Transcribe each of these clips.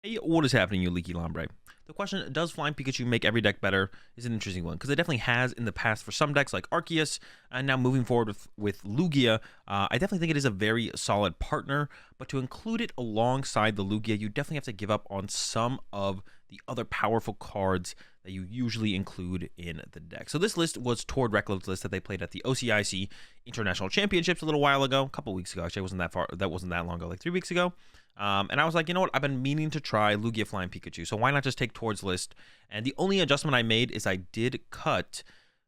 Hey, what is happening, you leaky Lombre? The question, does Flying Pikachu make every deck better, is an interesting one, because it definitely has in the past for some decks like Arceus, and now moving forward with Lugia. I definitely think it is a very solid partner, but to include it alongside the Lugia, you definitely have to give up on some of the other powerful cards that you usually include in the deck. So this list was toward Reckless list that they played at the OCIC International Championships a little while ago, a couple weeks ago. Actually, that wasn't that long ago, like 3 weeks ago. And I was like, you know what? I've been meaning to try Lugia Flying Pikachu, so why not just take Tord's list? And the only adjustment I made is I did cut.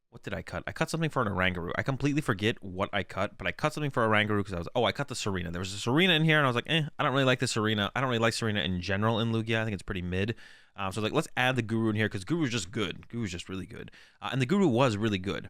What did I cut? I cut something for an Oranguru. I completely forget what I cut, but I cut something for Oranguru because I cut the Serena. There was a Serena in here, and I was like, I don't really like the Serena. I don't really like Serena in general in Lugia. I think it's pretty mid. So I was like, let's add the Guru in here because Guru's just good. Guru's just really good. And the Guru was really good.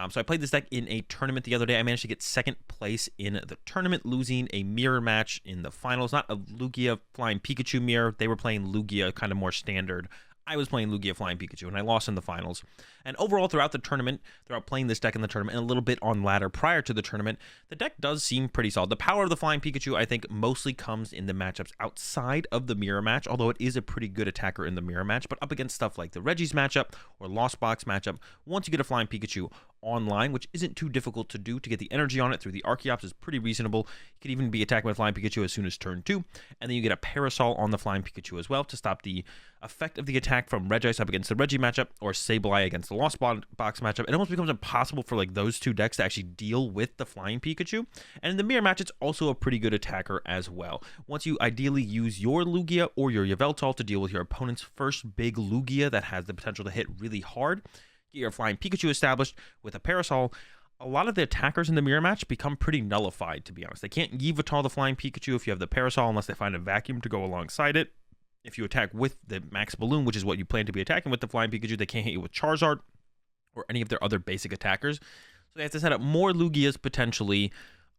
So I played this deck in a tournament the other day. I managed to get second place in the tournament, losing a mirror match in the finals. Not a Lugia Flying Pikachu mirror. They were playing Lugia, kind of more standard. I was playing Lugia Flying Pikachu, and I lost in the finals. And overall, throughout the tournament, throughout playing this deck in the tournament, and a little bit on ladder prior to the tournament, the deck does seem pretty solid. The power of the Flying Pikachu, I think, mostly comes in the matchups outside of the mirror match, although it is a pretty good attacker in the mirror match. But up against stuff like the Reggie's matchup or Lost Box matchup, once you get a Flying Pikachu online, which isn't too difficult to do, to get the energy on it through the Archeops is pretty reasonable. You could even be attacking with Flying Pikachu as soon as turn 2, and then you get a Parasol on the Flying Pikachu as well to stop the effect of the attack from Regice up against the Reggie matchup or Sableye against the Lost Box matchup. It almost becomes impossible for like those two decks to actually deal with the Flying Pikachu. And in the mirror match, it's also a pretty good attacker as well. Once you ideally use your Lugia or your Yveltal to deal with your opponent's first big Lugia that has the potential to hit really hard, get your Flying Pikachu established with a Parasol, a lot of the attackers in the mirror match become pretty nullified, to be honest. They can't Yveltal the Flying Pikachu if you have the Parasol unless they find a vacuum to go alongside it. If you attack with the Max Balloon, which is what you plan to be attacking with the Flying Pikachu, they can't hit you with Charizard or any of their other basic attackers. So they have to set up more Lugias potentially,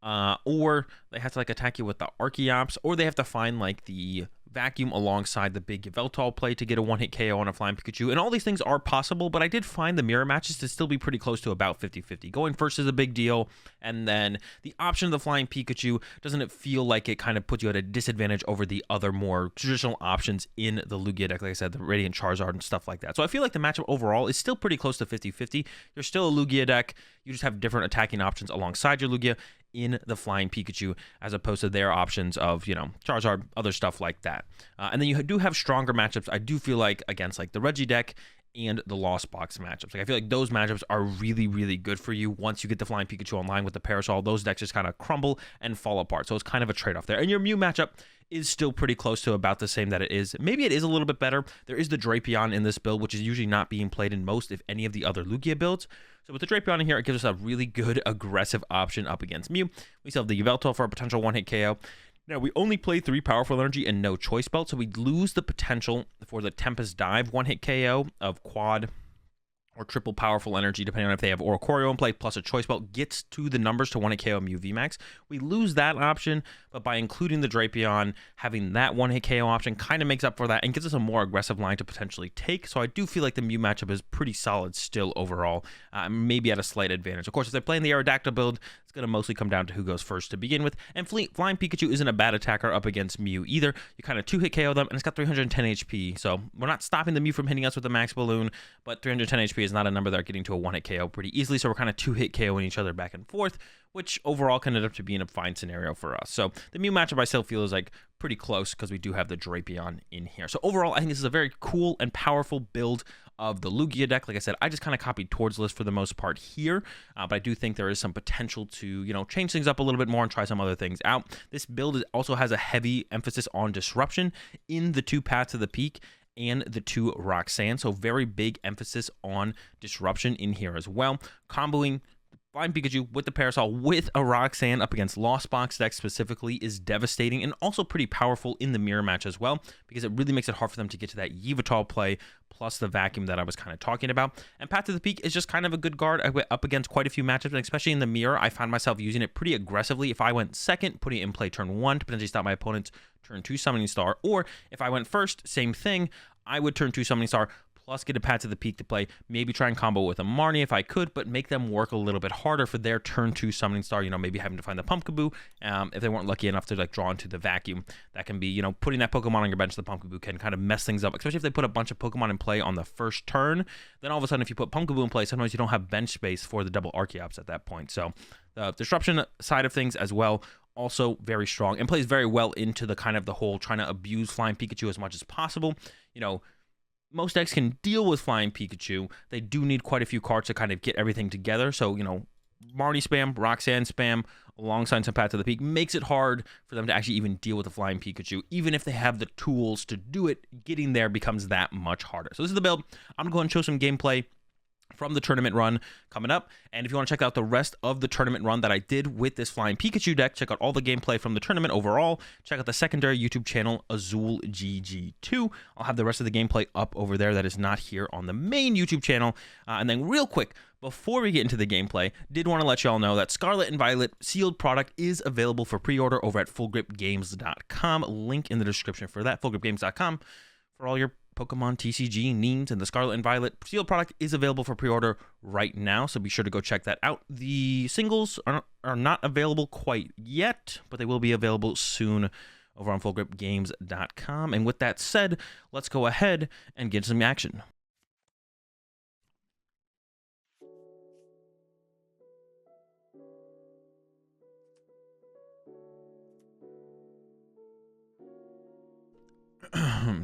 or they have to like attack you with the Archeops, or they have to find like the vacuum alongside the big Yveltal play to get a one-hit KO on a Flying Pikachu. And all these things are possible, but I did find the mirror matches to still be pretty close to about 50-50. Going first is a big deal, and then the option of the Flying Pikachu, doesn't it feel like it kind of puts you at a disadvantage over the other more traditional options in the Lugia deck, like I said, the Radiant Charizard and stuff like that. So I feel like the matchup overall is still pretty close to 50-50. You're still a Lugia deck, you just have different attacking options alongside your Lugia in the Flying Pikachu, as opposed to their options of, you know, Charizard, other stuff like that. And then you do have stronger matchups, I do feel like, against like the Reggie deck and the Lost Box matchups. Like I feel like those matchups are really, really good for you. Once you get the Flying Pikachu online with the Parasol, those decks just kind of crumble and fall apart. So it's kind of a trade-off there. And your Mew matchup is still pretty close to about the same that it is. Maybe it is a little bit better. There is the Drapion in this build, which is usually not being played in most, if any, of the other Lugia builds. So with the Drapion in here, it gives us a really good aggressive option up against Mew. We still have the Yveltal for a potential one-hit KO. Now, we only play 3 Powerful Energy and no Choice Belt, so we lose the potential for the Tempest Dive one-hit KO of quad or triple Powerful Energy, depending on if they have Oricorio in play, plus a Choice Belt gets to the numbers to 1-hit KO Mew VMAX. We lose that option, but by including the Drapion, having that 1-hit KO option kind of makes up for that and gives us a more aggressive line to potentially take. So I do feel like the Mew matchup is pretty solid still overall, maybe at a slight advantage. Of course, if they're playing the Aerodactyl build, it's going to mostly come down to who goes first to begin with. And Flying Pikachu isn't a bad attacker up against Mew either. You kind of 2-hit KO them, and it's got 310 HP. So we're not stopping the Mew from hitting us with the Max Balloon, but 310 HP is not a number that are getting to a 1-hit KO pretty easily. So we're kind of 2-hit KOing each other back and forth, which overall can end up to being a fine scenario for us. So the Mew matchup I still feel is like pretty close because we do have the Drapion in here. So overall, I think this is a very cool and powerful build of the Lugia deck. Like I said, I just kind of copied Tord's list for the most part here, but I do think there is some potential to, you know, change things up a little bit more and try some other things out. This build also has a heavy emphasis on disruption in the 2 Paths to the Peak and the 2 Roxanne, so very big emphasis on disruption in here as well. Comboing Flying Pikachu with the Parasol with a Roxanne up against Lost Box decks specifically is devastating and also pretty powerful in the mirror match as well, because it really makes it hard for them to get to that Yveltal play plus the vacuum that I was kind of talking about. And Path to the Peak is just kind of a good guard up against quite a few matchups, and especially in the mirror, I found myself using it pretty aggressively. If I went second, putting it in play turn 1 to potentially stop my opponent's turn 2 Summoning Star, or if I went first, same thing, I would turn 2 Summoning Star plus get a Path to the Peak to play. Maybe try and combo with a Marnie if I could, but make them work a little bit harder for their turn 2 summoning star. You know, maybe having to find the Pumpkaboo if they weren't lucky enough to like draw into the vacuum. That can be, you know, putting that Pokemon on your bench. The Pumpkaboo can kind of mess things up, especially if they put a bunch of Pokemon in play on the first turn. Then all of a sudden, if you put Pumpkaboo in play, sometimes you don't have bench space for the double Archeops at that point. So the disruption side of things as well, also very strong and plays very well into the kind of the whole trying to abuse Flying Pikachu as much as possible. You know, most decks can deal with Flying Pikachu. They do need quite a few cards to kind of get everything together. So, you know, Marnie spam, Roxanne spam, alongside some Path to the Peak makes it hard for them to actually even deal with the Flying Pikachu. Even if they have the tools to do it, getting there becomes that much harder. So this is the build. I'm going to go ahead and show some gameplay from the tournament run coming up. And if you want to check out the rest of the tournament run that I did with this Flying Pikachu deck, check out all the gameplay from the tournament overall. Check out the secondary YouTube channel, AzulGG2. I'll have the rest of the gameplay up over there that is not here on the main YouTube channel. And then real quick, before we get into the gameplay, did want to let y'all know that Scarlet and Violet sealed product is available for pre-order over at FullGripGames.com. Link in the description for that, FullGripGames.com, for all your Pokemon TCG needs, and the Scarlet and Violet sealed product is available for pre-order right now, so be sure to go check that out. The singles are not available quite yet, but they will be available soon over on FullGripGames.com. And with that said, let's go ahead and get some action.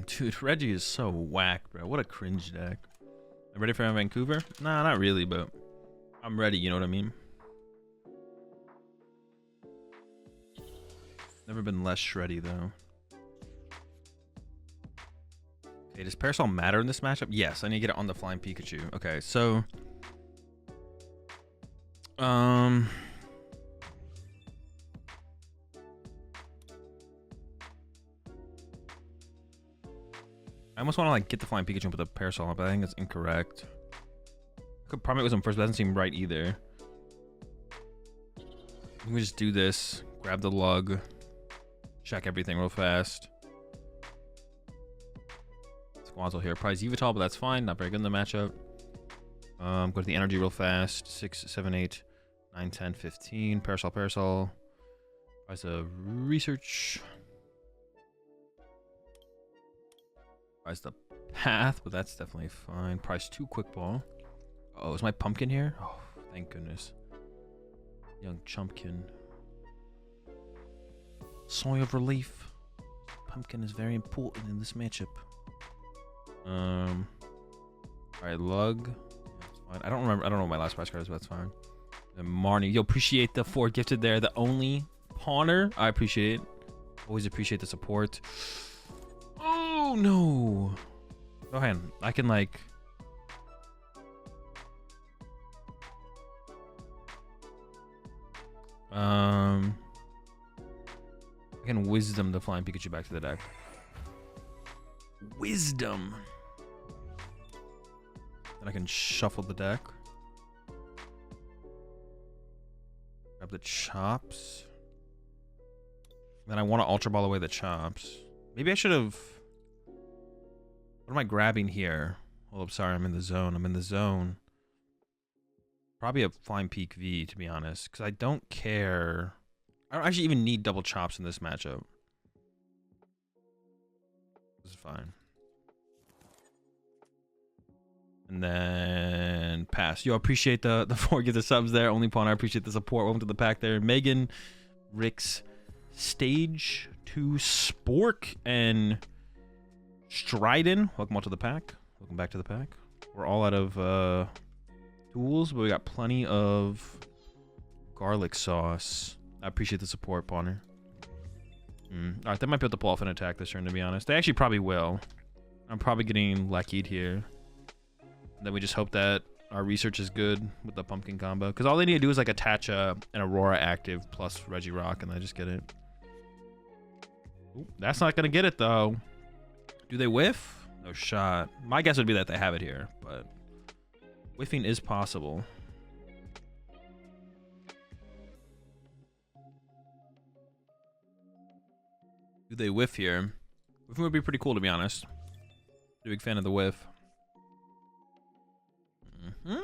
Dude, Reggie is so whack, bro. What a cringe deck. I'm ready for Vancouver? Nah, not really, but I'm ready, you know what I mean? Never been less shreddy, though. Okay, does Parasol matter in this matchup? Yes, I need to get it on the Flying Pikachu. Okay, so... I almost want to like get the Flying Pikachu and put the Parasol on, but I think it's incorrect. I could probably with him first, but it doesn't seem right either. We just do this, grab the lug, check everything real fast. Squazzle here, probably Yveltal, but that's fine. Not very good in the matchup. Go to the energy real fast. 6, 7, 8, 9, 10, 15. Parasol. Price of research. Price the path, but that's definitely fine. Price 2 quick ball. Oh, is my pumpkin here? Oh, thank goodness. Young chumpkin. Sigh of relief. Pumpkin is very important in this matchup. Alright, lug. That's fine. I don't know what my last price card is, but that's fine. And Marnie. Yo, appreciate the 4 gifted there. The only pawner. I appreciate it. Always appreciate the support. Oh no. Go ahead. I can like I can wisdom the Flying Pikachu back to the deck. Wisdom. Then I can shuffle the deck. Grab the chops. Then I want to Ultra Ball away the chops. Maybe I should have... What am I grabbing here? Oh, sorry, I'm in the zone. I'm in the zone. Probably a Flying Peak V, to be honest. Because I don't care. I don't actually even need double chops in this matchup. This is fine. And then pass. Yo, appreciate the 4 get the subs there. Only pawn, I appreciate the support. Welcome to the pack there. Megan, Rix, Stage 2, Spork, and Stridon. Welcome all to the pack. Welcome back to the pack. We're all out of tools, but we got plenty of garlic sauce. I appreciate the support, Pawner. Alright, they might be able to pull off an attack this turn, to be honest. They actually probably will. I'm probably getting Luckied here. And then we just hope that our research is good with the pumpkin combo. Because all they need to do is like attach an Aurora active plus Regirock, and I just get it. Ooh, that's not going to get it, though. Do they whiff? No shot. My guess would be that they have it here, but whiffing is possible. Do they whiff here? Whiffing would be pretty cool, to be honest. I'm a big fan of the whiff. No,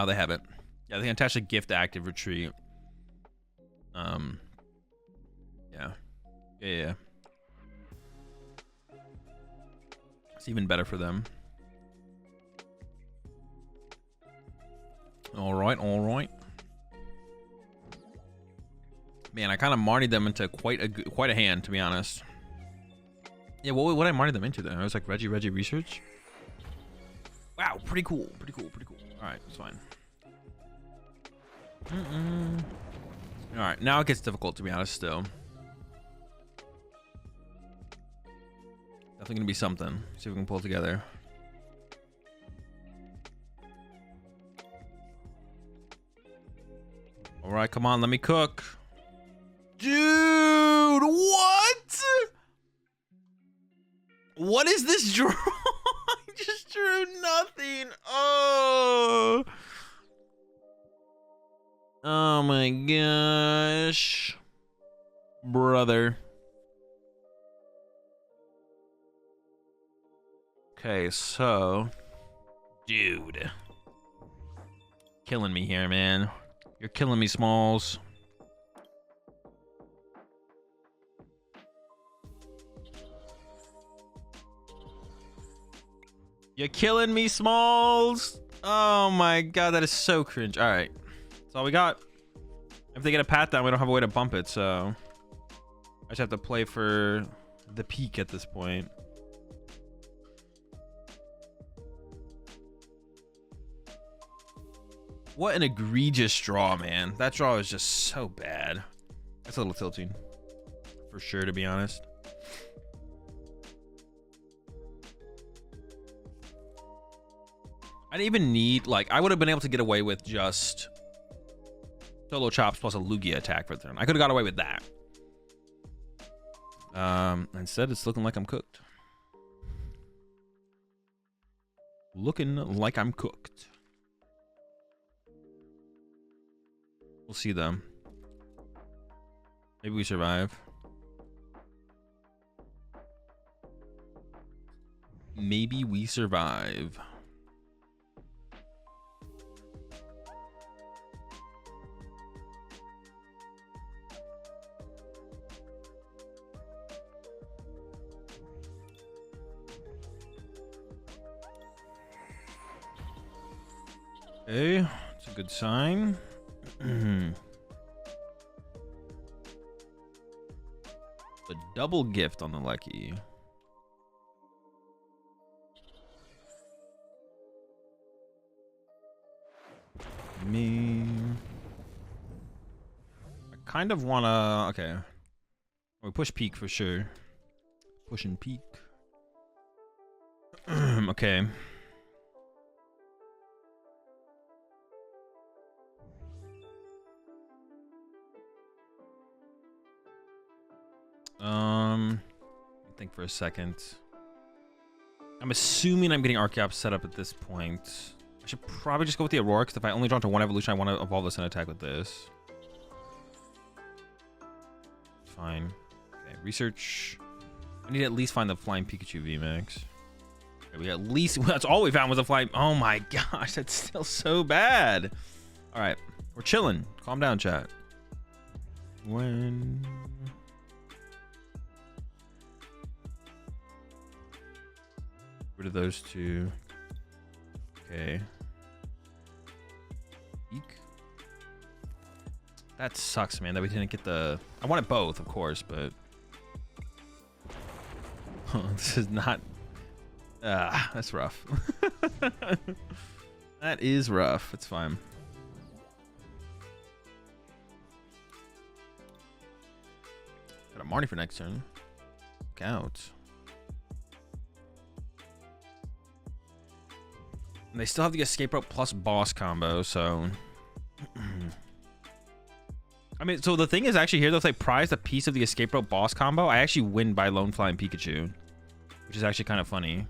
they haven't. Yeah, they can attach a gift to active retreat. Yeah. It's even better for them. All right. Man, I kind of marnied them into quite a hand, to be honest. Yeah, what I marnied them into then? I was like Reggie research. Wow, pretty cool. All right, it's fine. All right, now it gets difficult, to be honest. Still, definitely gonna be something. See if we can pull it together. All right, come on, let me cook. Dude, what? What is this draw? I just drew nothing. Oh my gosh. Brother. Okay, so. Dude. Killing me here, man. You're killing me, Smalls. You're killing me, Smalls. Oh my god, that is so cringe. All right, that's all we got. If they get a pat down, we don't have a way to bump it, so I just have to play for the peak at this point. What an egregious draw, man. That draw is just so bad. That's a little tilting, for sure, to be honest. I didn't even need, like, I would have been able to get away with just solo chops plus a Lugia attack for the turn. I could have got away with that. Instead, it's looking like I'm cooked. Looking like I'm cooked. We'll see them. Maybe we survive. Maybe we survive. Okay, it's a good sign. The double gift on the lucky. Me. I kind of wanna. Okay. We push peak for sure. Pushing peak. Okay. Think for a second. I'm assuming I'm getting Archeops set up at this point. I should probably just go with the Aurora, because if I only draw to one evolution, I want to evolve this and attack with this. Fine. Okay, research. I need to at least find the Flying Pikachu VMAX. Okay, we at least, that's all we found was a Flying. Oh my gosh, that's still so bad. All right, we're chilling. Calm down, chat. When... rid of those two. Okay. Eek. That sucks, man, that we didn't get the... I wanted both, of course, but... this is not... that's rough. That is rough. It's fine. Got a Marnie for next turn. Look out. And they still have the escape rope plus boss combo, so... I mean, so the thing is actually here, though, if they prize a piece of the escape rope boss combo, I actually win by Lone Flying Pikachu, which is actually kind of funny.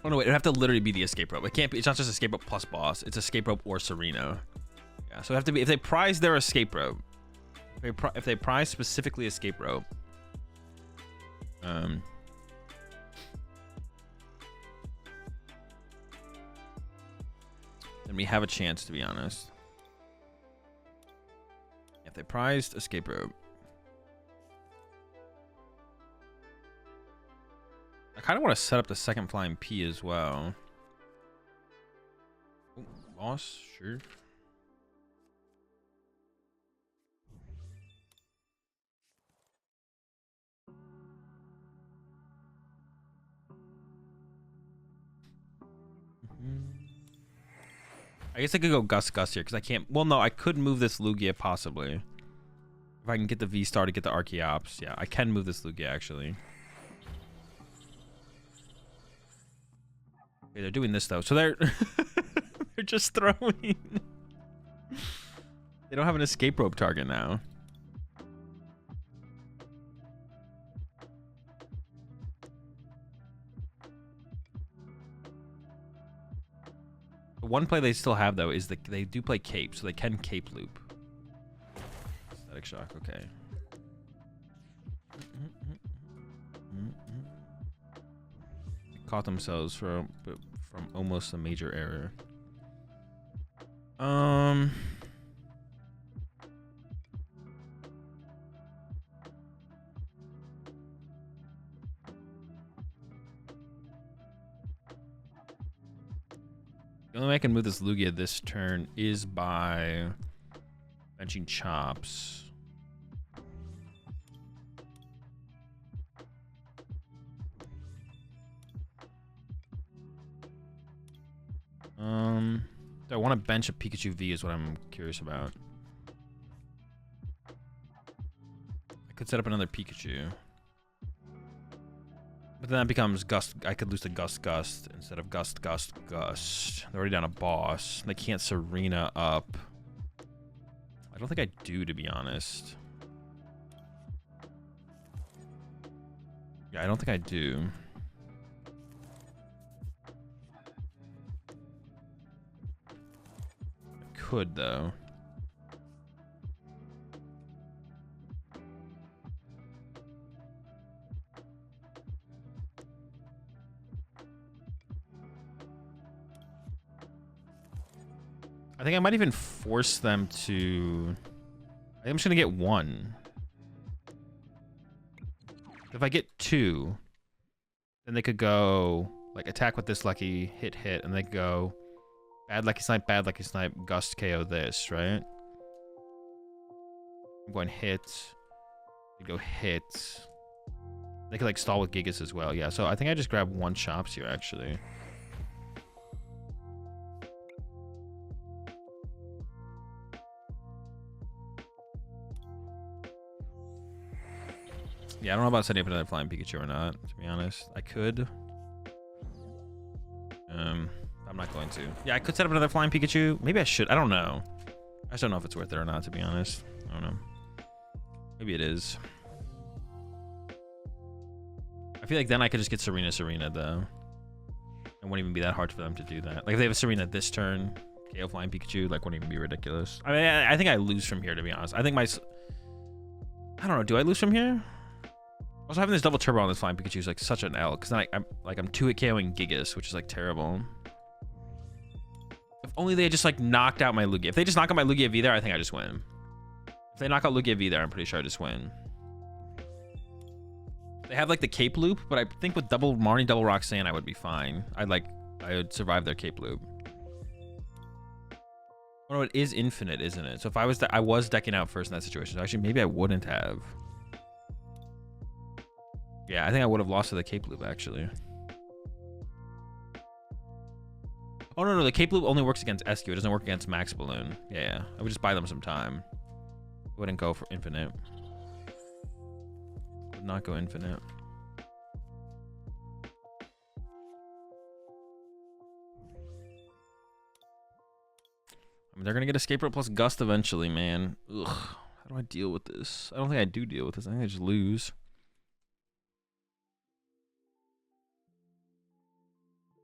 Oh no, wait, it'd have to literally be the escape rope. It can't be, it's not just escape rope plus boss, it's escape rope or Sereno. Yeah, so it have to be, if they prize their escape rope, if they prize specifically escape rope, then we have a chance, to be honest. If they prized escape rope. I kind of want to set up the second flying P as well. Oh, boss, sure. I guess I could go Gus here because I can't. Well, no, I could move this Lugia possibly. If I can get the V-Star to get the Archeops. Yeah, I can move this Lugia actually. Okay, they're doing this though. So they're they're just throwing. They don't have an escape rope target now. The one play they still have though is they do play cape, so they can cape loop. Static shock, okay. Caught themselves from almost a major error. The only way I can move this Lugia this turn is by benching chops. Do I want to bench a Pikachu V is what I'm curious about. I could set up another Pikachu. But then that becomes Gust. I could lose to Gust instead of Gust. They're already down a boss. They can't Serena up. I don't think I do, to be honest. Yeah, I don't think I do. I could, though. I think I might even force them to... I think I'm just going to get one. If I get two, then they could go, like, attack with this lucky, hit, and they could go bad lucky snipe, Gust KO this, right? I'm going hit. They go hit. They could, like, stall with Gigas as well. Yeah, so I think I just grab one Chops here, actually. Yeah, I don't know about setting up another Flying Pikachu or not, to be honest. I could. I'm not going to. Yeah, I could set up another Flying Pikachu. Maybe I should. I don't know. I just don't know if it's worth it or not, to be honest. I don't know. Maybe it is. I feel like then I could just get Serena, though. It wouldn't even be that hard for them to do that. Like, if they have a Serena this turn, KO Flying Pikachu, like, wouldn't even be ridiculous. I mean, I think I lose from here, to be honest. I think my... I don't know. Do I lose from here? Also, having this double turbo on this Flying Pikachu is like such an L, because then I'm 2-hit KOing Gigas, which is like terrible. If only they had just like knocked out my Lugia. If they just knock out my Lugia V there, I think I just win. If they knock out Lugia V there, I'm pretty sure I just win. They have like the cape loop, but I think with double Marnie, double Roxanne, I would be fine. I would survive their cape loop. Oh no, it is infinite, isn't it? So if I was decking out first in that situation, so actually maybe I wouldn't have. Yeah, I think I would have lost to the cape loop, actually. Oh, no, the cape loop only works against SQ. It doesn't work against Max Balloon. Yeah, I would just buy them some time. Wouldn't go for infinite. Would not go infinite. I mean, they're going to get escape rope plus Gust eventually, man. Ugh, how do I deal with this? I don't think I do deal with this. I think I just lose.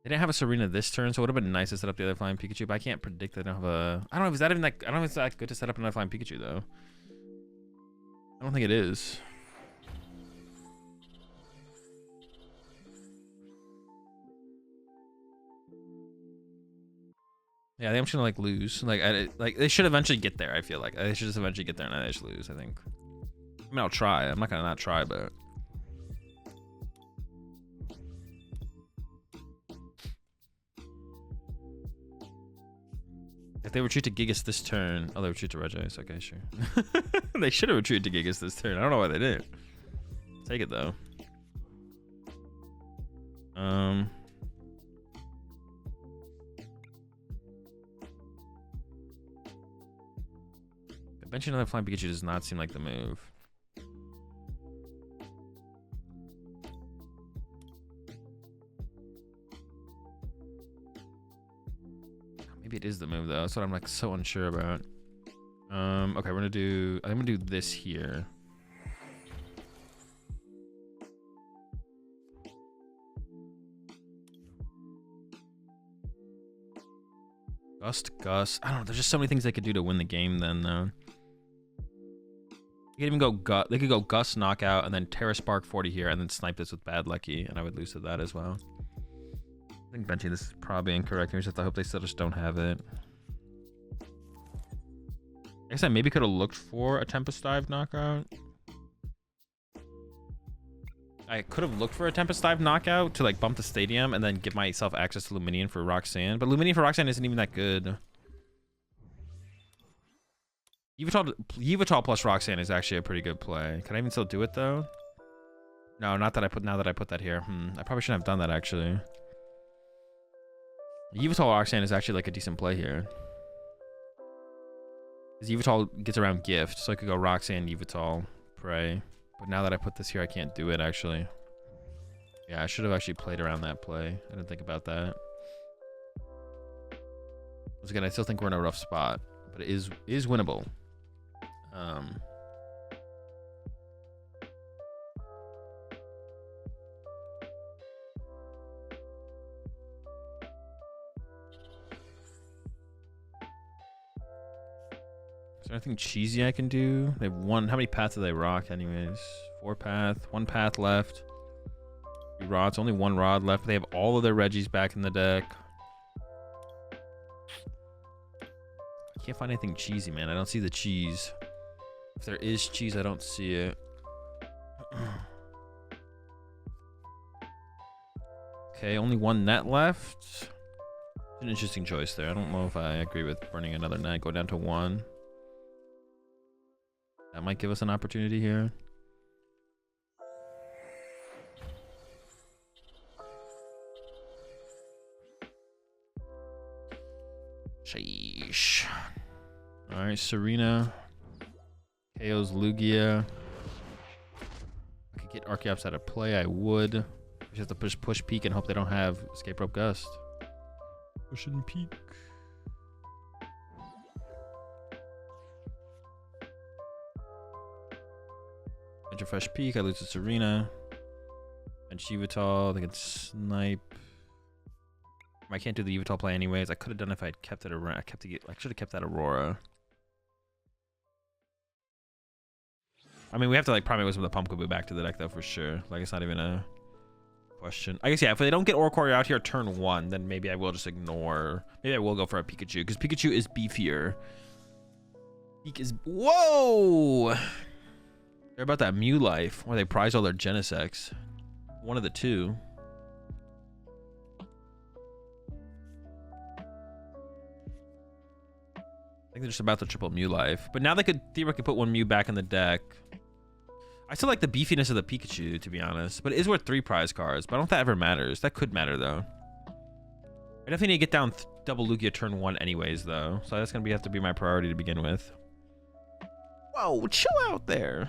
They didn't have a Serena this turn, so it would have been nice to set up the other Flying Pikachu, but I can't predict they don't have a... I don't know if it's that even like... I don't know if it's that good to set up another Flying Pikachu, though. I don't think it is. Yeah, I think I'm just gonna like lose. Like they should eventually get there. I feel like they should just eventually get there, and I just lose. I think. I mean, I'll try. I'm not gonna not try, but. If they retreat to Gigas this turn, oh, they retreat to Regis. Okay, sure. They should have retreated to Gigas this turn. I don't know why they didn't. Take it though. Benching another Flying Pikachu does not seem like the move. Maybe it is the move though. That's what I'm like so unsure about. Okay, we're gonna do. I'm gonna do this here. Gust. I don't know. There's just so many things they could do to win the game. Then though, they could even go Gust. They could go Gust knockout and then Terra Spark 40 here and then snipe this with Bad Lucky, and I would lose to that as well. I think benching this is probably incorrect. I just hope they still just don't have it. I guess I maybe could have looked for a Tempest Dive knockout. I could have looked for a Tempest Dive knockout to like bump the stadium and then give myself access to Luminion for Roxanne. But Luminion for Roxanne isn't even that good. Yveltal plus Roxanne is actually a pretty good play. Can I even still do it though? No, not that I put. Now that I put that here, I probably shouldn't have done that actually. Yveltal Roxanne is actually like a decent play here. Because Yveltal gets around Gift, so I could go Roxanne, Yveltal, Prey. But now that I put this here, I can't do it actually. Yeah, I should have actually played around that play. I didn't think about that. Once again, I still think we're in a rough spot, but it is winnable. Is there anything cheesy I can do? They have one. How many paths do they rock anyways? 4 path, 1 path left. 3 rods, only 1 rod left. They have all of their Regis back in the deck. I can't find anything cheesy, man. I don't see the cheese. If there is cheese, I don't see it. Okay, only 1 net left. It's an interesting choice there. I don't know if I agree with burning another net. Go down to 1. That might give us an opportunity here. Sheesh. Alright, Serena. KO's Lugia. I could get Archeops out of play, I would. I just have to push peek and hope they don't have Escape Rope Gust. Push and peek. Enter fresh peek, I lose to Serena. And Yveltal, they can snipe. I can't do the Yveltal play anyways. I could have done if I had kept it around. I should have kept that Aurora. I mean, we have to like Primate Wisdom the Pumpkaboo back to the deck though for sure. Like it's not even a question. I guess yeah, if they don't get Oracle out here turn 1, then maybe I will just ignore. Maybe I will go for a Pikachu because Pikachu is beefier. Peak is whoa. They're about that Mew life, or they prize all their Genesects. One of the two. I think they're just about the triple Mew life. But now they could theoretically put 1 Mew back in the deck. I still like the beefiness of the Pikachu, to be honest. But it is worth 3 prize cards. But I don't think that ever matters. That could matter, though. I definitely need to get down double Lugia turn 1 anyways, though. So that's going to have to be my priority to begin with. Whoa, chill out there.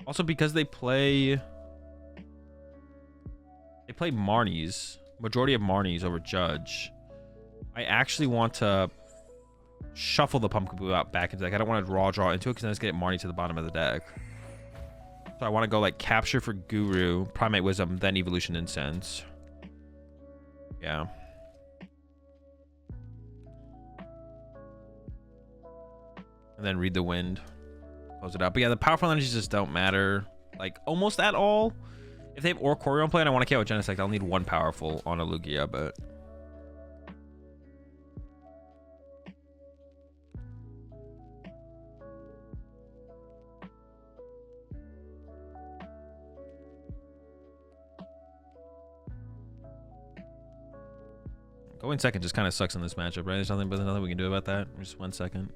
Also, because they play Marnies, majority of Marnies over Judge, I actually want to shuffle the Pumpkaboo out back into the deck. I don't want to draw into it because then it's going to get Marnie to the bottom of the deck. So I want to go like Capture for Guru, Primate Wisdom, then Evolution Incense. Yeah. And then Read the Wind. Close it out. But yeah, the powerful energies just don't matter like almost at all. If they have Oricorio play and I want to KO Genesect, I'll need 1 powerful on a Lugia, but Going second just kind of sucks in this matchup, right? There's nothing we can do about that. Just 1 second.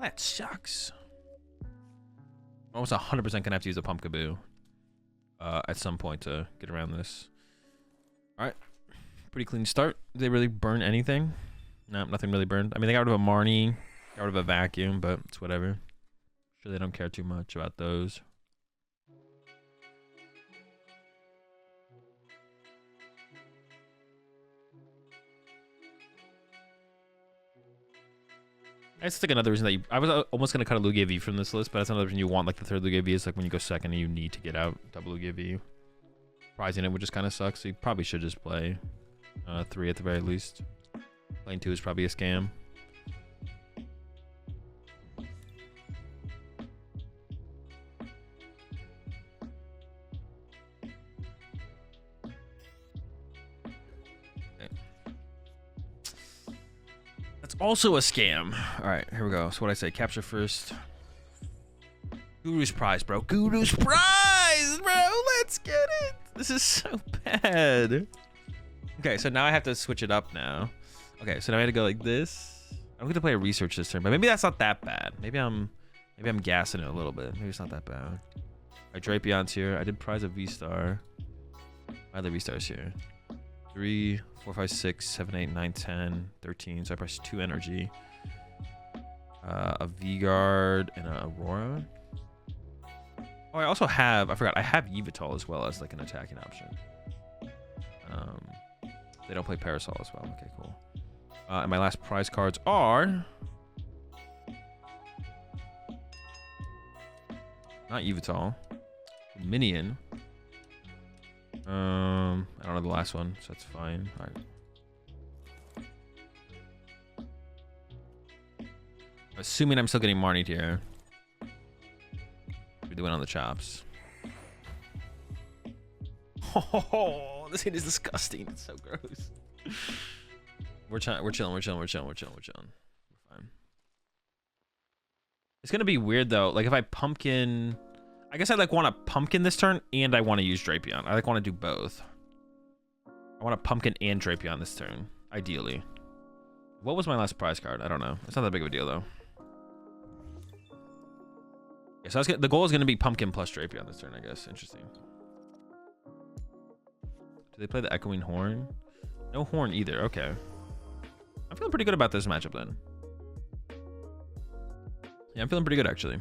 That sucks. Almost 100% gonna have to use a Pumpkaboo at some point to get around this. All right, pretty clean start. Did they really burn anything? No, nothing really burned. I mean, they got rid of a Marnie, got rid of a Vacuum, but it's whatever. Sure, they don't care too much about those. That's like another reason that I was almost gonna cut a Lugia V from this list, but that's another reason you want like the third Lugia V is like when you go second and you need to get out double Lugia V. Prizing it would just kind of suck, so you probably should just play 3 at the very least. Playing 2 is probably a scam. Also a scam. All right, here we go. So what I say, capture first. Guru's prize, bro. Guru's prize, bro. Let's get it. This is so bad. Okay, so now I have to switch it up now. Okay, so now I have to go like this. I'm going to play a research this turn, but maybe that's not that bad. Maybe I'm gassing it a little bit. Maybe it's not that bad. All right, Drapeon's here. I did prize a V-Star. My other V-Star's here. 3, 4, 5, 6, 7, 8, 9, 10, 13. So I pressed 2 energy. A V-Guard and a Aurora. Oh, I also have, I forgot, I have Yveltal as well as like an attacking option. They don't play Parasol as well. Okay, cool. And my last prize cards are not Yveltal. Minion. I don't know the last one, so that's fine. All right. Assuming I'm still getting Marnied here. We're doing on the chops. Oh, this hit is disgusting. It's so gross. We're chilling. We're fine. It's gonna be weird though. Like if I pumpkin, I guess I like want to pumpkin this turn and I want to use Drapion. I like want to do both. I want to pumpkin and Drapion this turn, ideally. What was my last prize card? I don't know. It's not that big of a deal though. Yeah, so the goal is going to be pumpkin plus Drapion this turn, I guess. Interesting. Do they play the Echoing Horn? No Horn either. Okay. I'm feeling pretty good about this matchup then. Yeah, I'm feeling pretty good actually.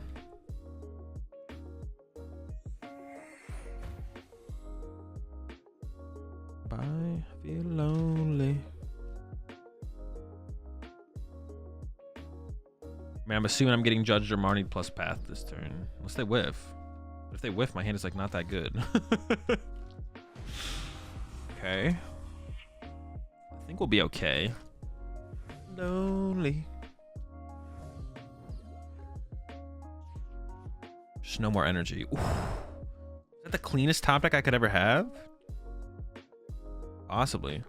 I feel lonely. I mean, I'm assuming I'm getting judged or Marnied plus Path this turn. Unless they whiff. But if they whiff, my hand is like not that good. Okay. I think we'll be okay. Lonely. Just no more energy. Ooh. Is that the cleanest top deck I could ever have? Possibly.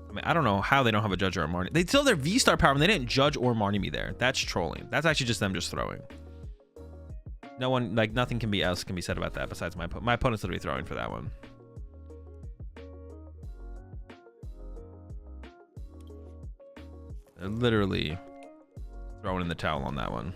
I mean, I don't know how they don't have a judge or a Marnie. They still have their V-Star power and they didn't judge or Marnie me there. That's trolling. That's actually just them just throwing. No one, like, nothing else can be said about that besides my opponent's literally throwing for that one. They're literally throwing in the towel on that one.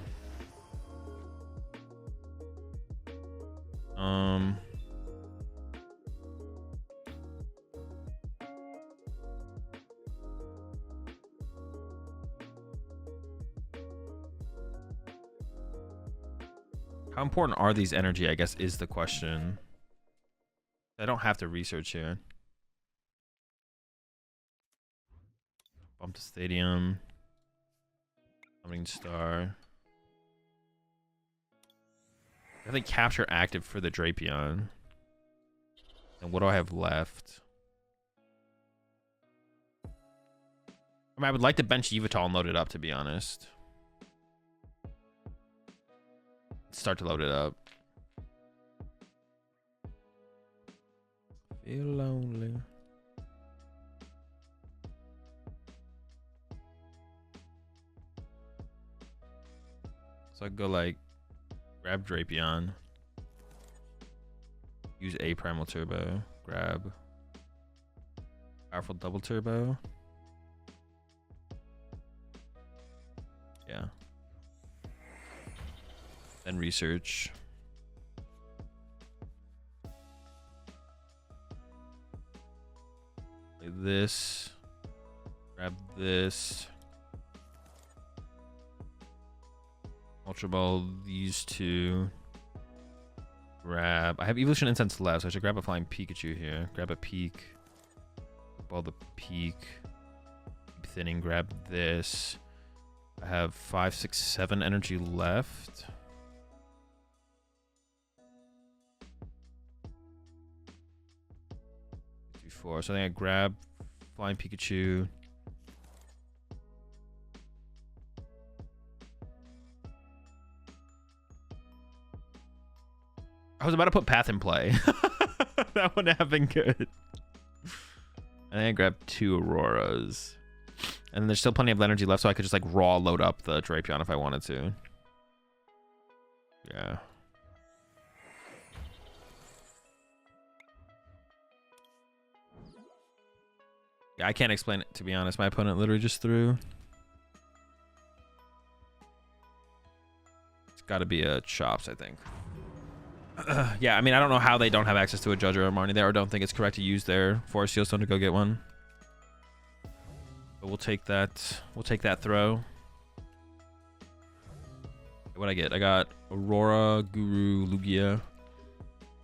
How important are these energy, I guess, is the question. I don't have to research here. Bump to Stadium. Summoning Star. I think capture active for the Drapion. And what do I have left? I mean, I would like to bench Yveltal and load it up, to be honest. Start to load it up. Feel lonely. So I go like grab Drapion, use a Primal Turbo, grab powerful double turbo, Yeah. Then research. Play this. Grab this. Ultra Ball these two. Grab. I have Evolution Incense left, so I should grab a Flying Pikachu here. Grab a Peak. Ball the Peak. Keep thinning. Grab this. I have 5, 6, 7 energy left. So I think I grab Flying Pikachu. I was about to put Path in play. That wouldn't have been good. I think I grabbed 2 Auroras. And then there's still plenty of energy left, so I could just like raw load up the Drapion if I wanted to. Yeah. Yeah, I can't explain it, to be honest. My opponent literally just threw. It's got to be a Chops, I think. Yeah, I mean, I don't know how they don't have access to a Judge or a Marnie there, or don't think it's correct to use their Forest Seal Stone to go get one. But we'll take that. We'll take that throw. What'd I get? I got Aurora, Guru, Lugia.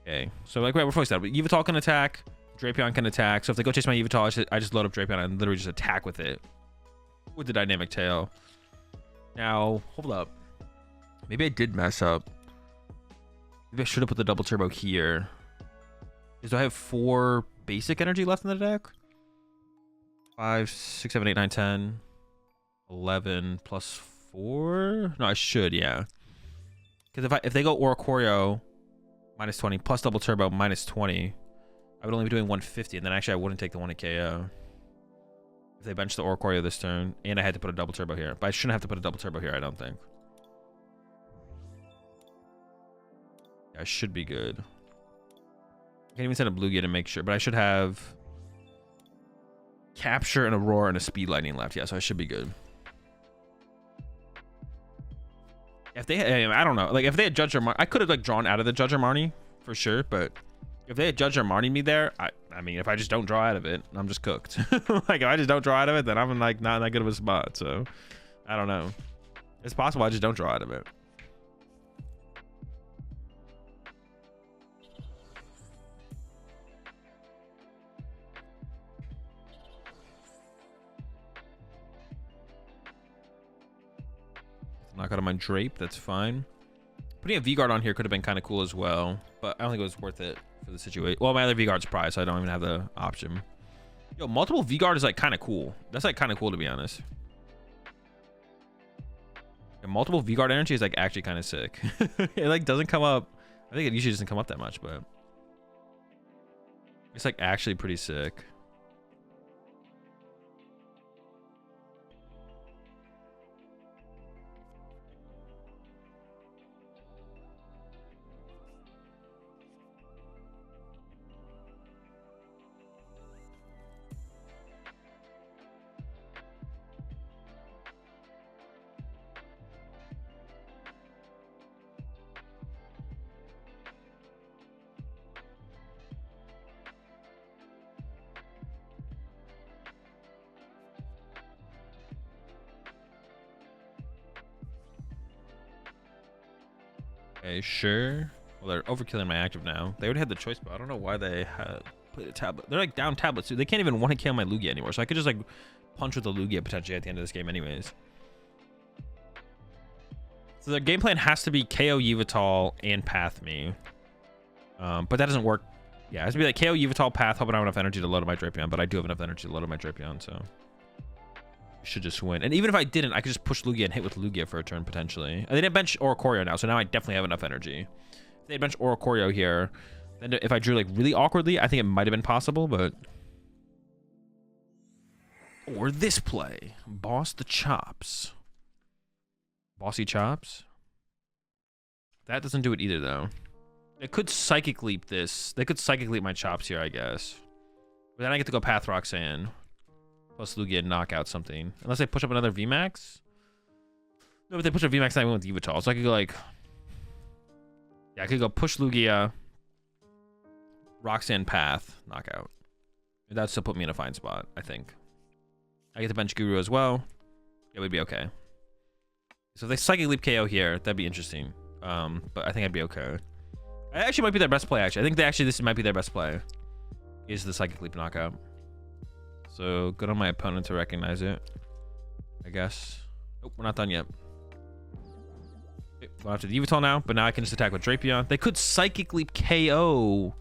Okay, so like, wait, we're fully set up. Yveltal can attack. Drapion can attack. So if they go chase my Yveltal, I just load up Drapion and literally just attack with it. With the Dynamic Tail. Now, hold up. Maybe I did mess up. Maybe I should have put the double turbo here. Because do I have 4 basic energy left in the deck? 5, 6, 7, 8, 9, 10. 11 plus 4? No, I should, yeah. Because if they go Oricorio minus 20 plus double turbo minus 20, I would only be doing 150, and then actually I wouldn't take the 1 to KO. If they bench the Oricorio this turn, and I had to put a double turbo here. But I shouldn't have to put a double turbo here, I don't think. I should be good. I can't even set a Lugia to make sure, but I should have Capture, and Aurora, and a Speed Lightning left. Yeah, so I should be good. If they, I don't know, like if they had Judge or Marnie, I could have like drawn out of the Judge or Marnie for sure, but if they had Judge or Marnie me there, I mean, if I just don't draw out of it, I'm just cooked. Like if I just don't draw out of it, then I'm like not in that good of a spot. So I don't know. It's possible I just don't draw out of it. Knock out of my Drape, that's fine. Putting a V-Guard on here could have been kind of cool as well, but I don't think it was worth it for the situation. Well, my other V-Guard's prize, so I don't even have the option. Yo, multiple V-Guard is like kind of cool. That's like kind of cool, to be honest. And multiple V-Guard energy is like actually kind of sick. It like doesn't come up. I think it usually doesn't come up that much, but it's like actually pretty sick. Okay, sure. Well, they're overkilling my active now. They already had the choice, but I don't know why they had played a tablet. They're like down tablets too. They can't even want to kill my Lugia anymore. So I could just like punch with the Lugia potentially at the end of this game anyways. So their game plan has to be KO Yveltal and Path me. But that doesn't work. Yeah, it has to be like KO Yveltal, Path, hoping I have enough energy to load up my Drapion, but I do have enough energy to load up my Drapion, so should just win. And even if I didn't, I could just push Lugia and hit with Lugia for a turn potentially. And they didn't bench Oricorio now, so now I definitely have enough energy. If they had benched Oricorio here, then if I drew like really awkwardly, I think it might have been possible, but or this play. Boss the Chops. Bossy Chops. That doesn't do it either though. They could Psychic Leap this. They could Psychic Leap my Chops here, I guess. But then I get to go Path Roxanne. Plus Lugia and knock out something. Unless I push up another VMAX. No, but they push a VMAX, I win with Yveltal. So I could go like, yeah, I could go push Lugia, Roxanne Path, knockout. That'd still put me in a fine spot, I think. I get to bench Guru as well. It would be okay. So if they Psychic Leap KO here, that'd be interesting. But I think I'd be okay. I actually might be their best play, actually. I think this might be their best play. Is the Psychic Leap knockout. So good on my opponent to recognize it, I guess. Nope, we're not done yet. Okay, going after the Yveltal now, but now I can just attack with Drapion. They could Psychic Leap KO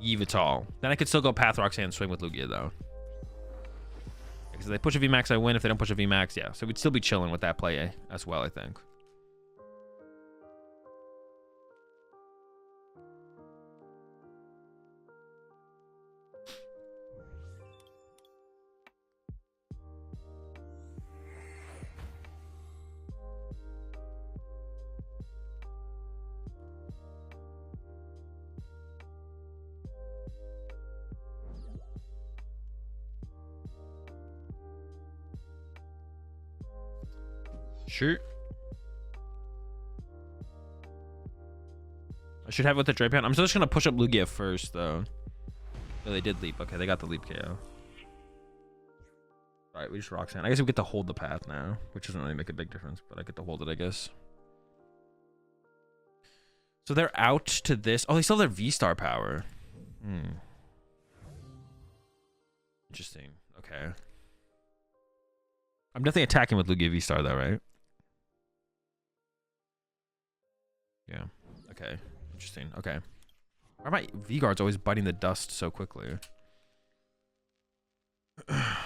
Yveltal. Then I could still go Path Roxanne swing with Lugia, though. Because if they push a VMAX, I win. If they don't push a VMAX, yeah. So we'd still be chilling with that play as well, I think. Sure. I should have it with the Drapion. I'm still just gonna push up Lugia first, though. Oh, they did leap. Okay, they got the leap KO. Alright, we just Roxanne. I guess we get to hold the path now, which doesn't really make a big difference, but I get to hold it, I guess. So they're out to this. Oh, they still have their V-Star power. Interesting. Okay. I'm definitely attacking with Lugia V-Star, though, right? Yeah. Okay. Interesting. Okay. Why are my V-Guards always biting the dust so quickly? I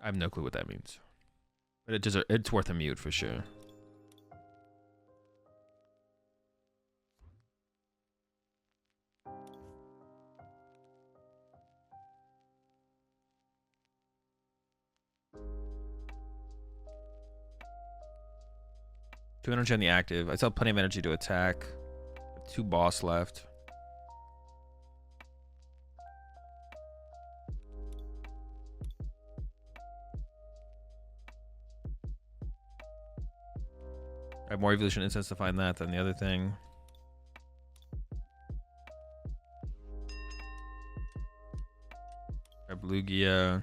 have no clue what that means. But it's worth a mute for sure. Two energy on the active. I still have plenty of energy to attack. 2 boss left. I have more evolution instants to find that than the other thing. Grab Lugia.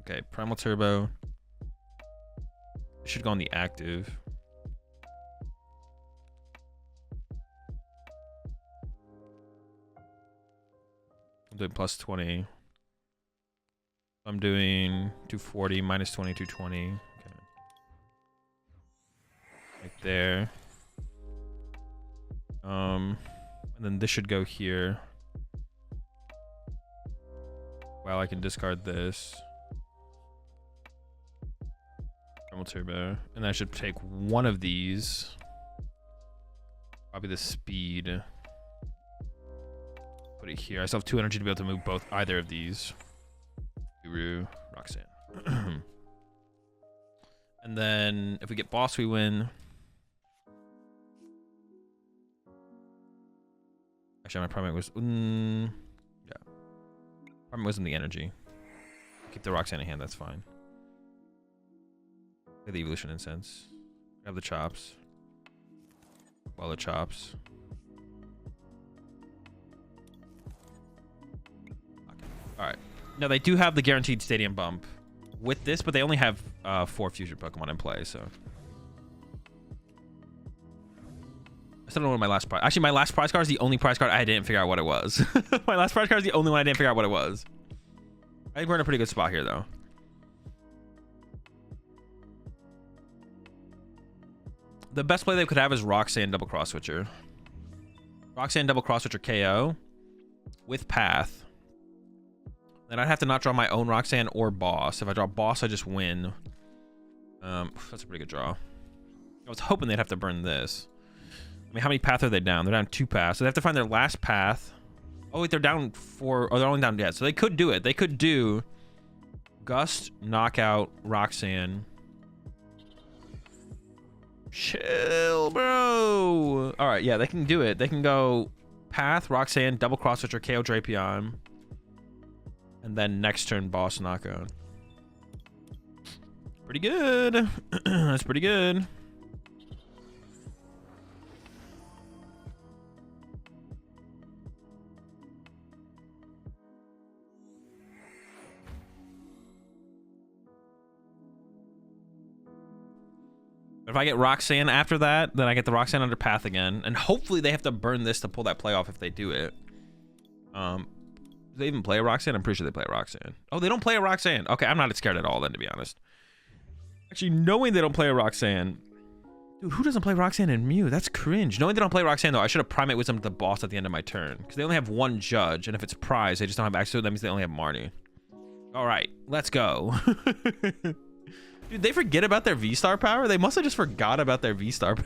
Okay, Primal Turbo. It should go on the active. I'm doing plus 20. I'm doing 240 minus 20, 220. Okay. Right there. And then this should go here. Well, I can discard this. Primal Turbo. And I should take one of these. Probably the speed. Put it here. I still have 2 energy to be able to move both either of these. Guru, Roxanne. And then if we get boss, we win. Actually, my primate was yeah. Primate wasn't the energy. Keep the Roxanne in hand. That's fine. Get the evolution incense. Grab the chops. Well, the chops. Okay. All right. Now they do have the guaranteed stadium bump with this, but they only have 4 fusion Pokemon in play. So I still don't know what my last prize. Actually, my last prize card is the only prize card I didn't figure out what it was. My last prize card is the only one I didn't figure out what it was. I think we're in a pretty good spot here, though. The best play they could have is Roxanne double cross switcher. Roxanne double cross switcher KO with Path. Then I'd have to not draw my own Roxanne or boss. If I draw boss, I just win. That's a pretty good draw. I was hoping they'd have to burn this. I mean, how many paths are they down? They're down 2 paths. So they have to find their last path. Oh, wait, they're down 4. Oh, they're only down yet. So they could do it. They could do Gust, Knockout, Roxanne. Chill, bro. All right, yeah, they can do it. They can go Path, Roxanne, Double Cross Switch, or KO Drapion. And then next turn, Boss Knockout. Pretty good. That's pretty good. If I get Roxanne after that, then I get the Roxanne under Path again. And hopefully they have to burn this to pull that play off if they do it. Do they even play a Roxanne? I'm pretty sure they play a Roxanne. Oh, they don't play a Roxanne. Okay, I'm not scared at all then, to be honest. Actually, knowing they don't play a Roxanne... Dude, who doesn't play Roxanne and Mew? That's cringe. Knowing they don't play Roxanne, though, I should have Primate Wisdom to the boss at the end of my turn. Because they only have one Judge, and if it's Prize, they just don't have access to it. That means they only have Marnie. All right, let's go. Dude, they forget about their V-Star power? They must have just forgot about their V-Star power.